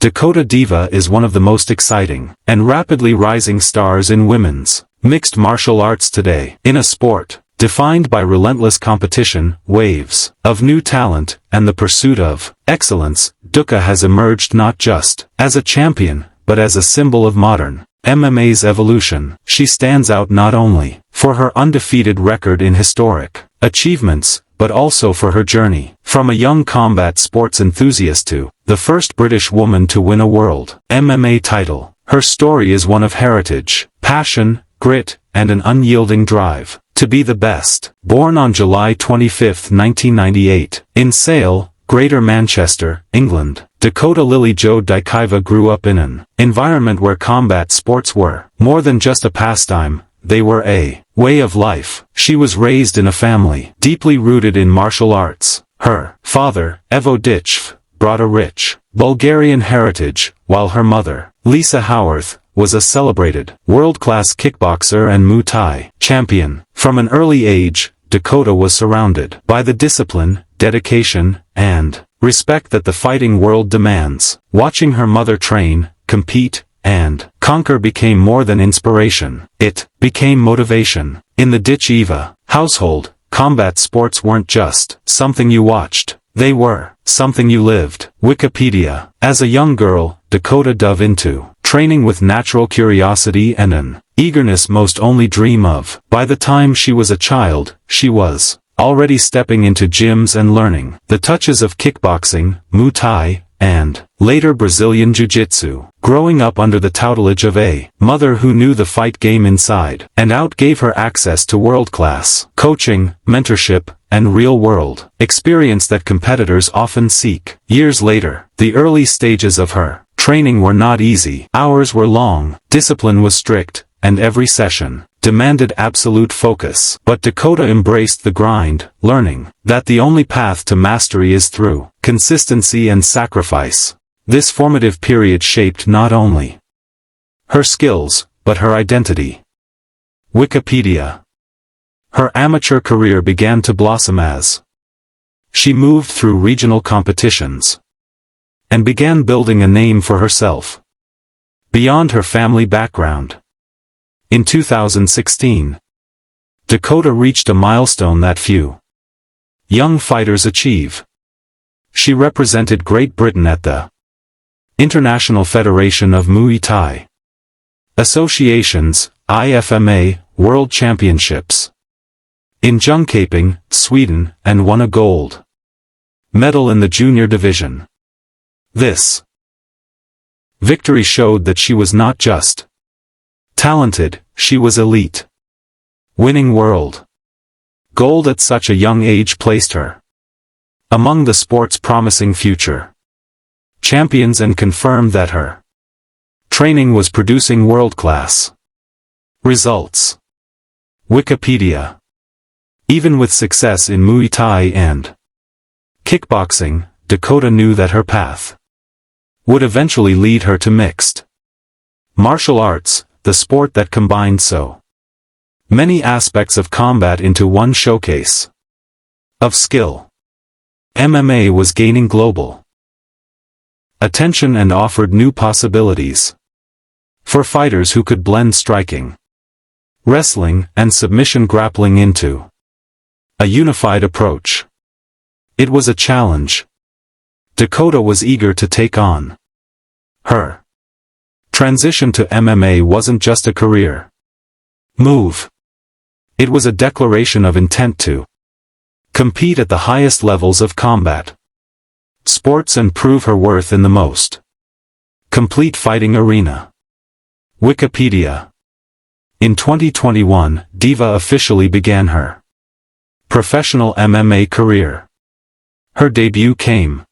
Dakota Ditva is one of the most exciting and rapidly rising stars in women's mixed martial arts today. In a sport defined by relentless competition, waves of new talent, and the pursuit of excellence, Dakota has emerged not just as a champion, but as a symbol of modern MMA's evolution. She stands out not only for her undefeated record in historic achievements, but also for her journey from a young combat sports enthusiast to the first British woman to win a world MMA title. Her story is one of heritage, passion, grit, and an unyielding drive to be the best. Born on July 25, 1998, in Sale, Greater Manchester, England, Dakota Lily Jo Ditva grew up in an environment where combat sports were more than just a pastime. They were a way of life. She was raised in a family deeply rooted in martial arts. Her father, Dakota Ditva, brought a rich Bulgarian heritage, while her mother, Lisa Howarth, was a celebrated world-class kickboxer and Muay Thai champion. From an early age, Dakota was surrounded by the discipline, dedication, and respect that the fighting world demands. Watching her mother train, compete, and conquer became more than inspiration. It became motivation. In the Ditva household, combat sports weren't just something you watched. They were something you lived. Wikipedia. As a young girl, Dakota dove into training with natural curiosity and an eagerness most only dream of. By the time she was a child, she was already stepping into gyms and learning the touches of kickboxing, Muay Thai, and later Brazilian Jiu-Jitsu. Growing up under the tutelage of a mother who knew the fight game inside and out gave her access to world-class coaching, mentorship, and real-world experience that competitors often seek. Years later, the early stages of her training were not easy. Hours were long, discipline was strict, and every session demanded absolute focus. But Dakota embraced the grind, learning that the only path to mastery is through consistency and sacrifice. This formative period shaped not only her skills, but her identity. Wikipedia. Her amateur career began to blossom as she moved through regional competitions and began building a name for herself beyond her family background. In 2016, Dakota reached a milestone that few young fighters achieve. She represented Great Britain at the International Federation of Muay Thai Associations, IFMA, World Championships in Jönköping, Sweden, and won a gold medal in the junior division. This victory showed that she was not just talented, she was elite. Winning world gold at such a young age placed her among the sport's promising future champions and confirmed that her training was producing world-class results. Wikipedia. Even with success in Muay Thai and kickboxing, Dakota knew that her path would eventually lead her to mixed martial arts, the sport that combined so many aspects of combat into one showcase of skill. MMA was gaining global attention and offered new possibilities for fighters who could blend striking, wrestling, and submission grappling into a unified approach. It was a challenge Dakota was eager to take on. Her transition to MMA wasn't just a career move. It was a declaration of intent to compete at the highest levels of combat sports and prove her worth in the most complete fighting arena. Wikipedia. In 2021, Ditva officially began her professional MMA career. Her debut came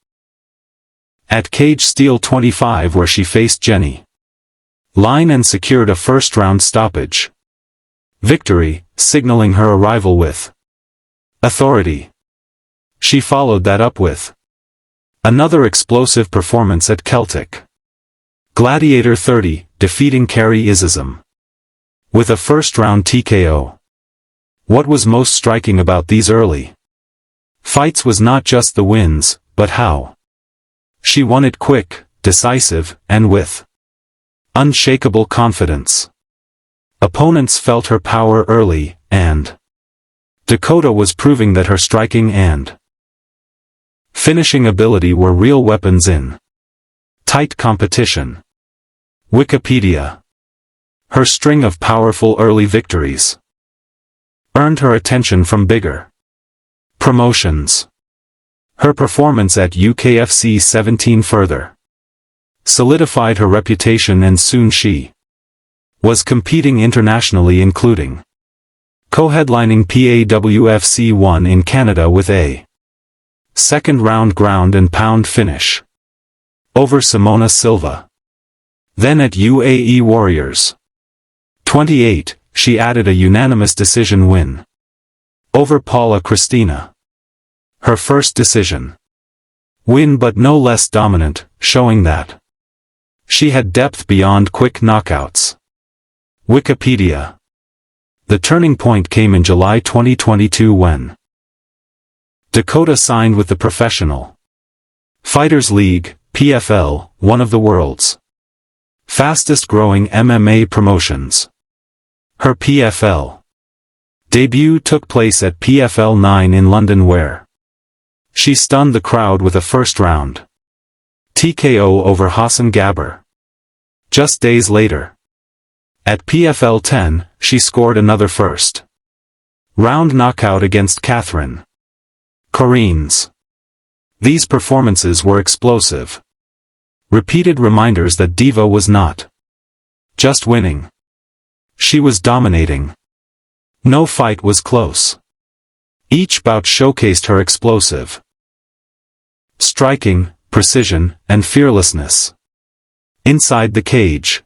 at Cage Steel 25, where she faced Jenny Line and secured a first-round stoppage victory, signaling her arrival with authority. She followed that up with another explosive performance at Celtic Gladiator 30, defeating Carrie Isism with a first-round TKO. What was most striking about these early fights was not just the wins, but how she won it quick, decisive, and with unshakable confidence. Opponents felt her power early, and Dakota was proving that her striking and finishing ability were real weapons in tight competition. Wikipedia. Her string of powerful early victories earned her attention from bigger promotions. Her performance at UKFC 17 further solidified her reputation, and soon she was competing internationally, including co-headlining PAWFC 1 in Canada with a second-round ground and pound finish over Simona Silva. Then at UAE Warriors 28, she added a unanimous decision win over Paula Cristina. Her first decision win, but no less dominant, showing that she had depth beyond quick knockouts. Wikipedia. The turning point came in July 2022 when Dakota signed with the Professional Fighters League, PFL, one of the world's fastest-growing MMA promotions. Her PFL debut took place at PFL 9 in London, where she stunned the crowd with a first-round TKO over Hassan Gabber. Just days later, at PFL 10, she scored another first-round knockout against Catherine Corrines. These performances were explosive, repeated reminders that Diva was not just winning. She was dominating. No fight was close. Each bout showcased her explosive striking, precision, and fearlessness inside the cage.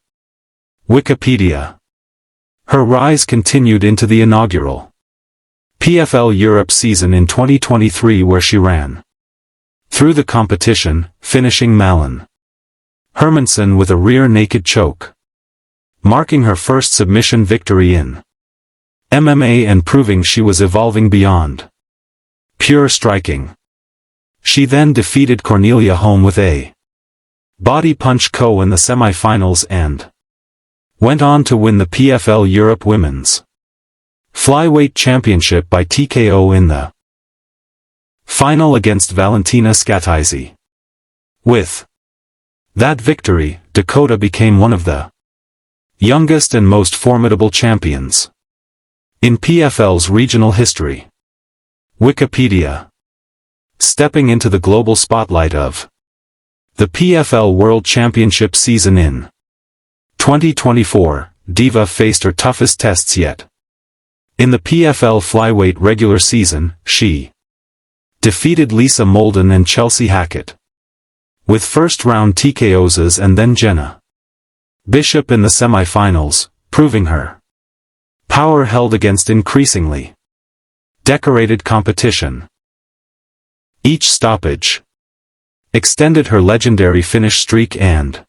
Wikipedia. Her rise continued into the inaugural PFL Europe season in 2023, where she ran through the competition, finishing Malin Hermansen with a rear naked choke, marking her first submission victory in MMA and proving she was evolving beyond pure striking. She then defeated Cornelia Holm with a body punch KO in the semi-finals and went on to win the PFL Europe Women's Flyweight Championship by TKO in the final against Valentina Scatizzi. With that victory, Dakota became one of the youngest and most formidable champions in PFL's regional history. Wikipedia. Stepping into the global spotlight of the PFL World Championship season in 2024, Diva faced her toughest tests yet. In the PFL Flyweight regular season, she defeated Lisa Molden and Chelsea Hackett with first-round TKOs and then Jenna Bishop in the semi-finals, proving her power held against increasingly decorated competition. Each stoppage extended her legendary finish streak and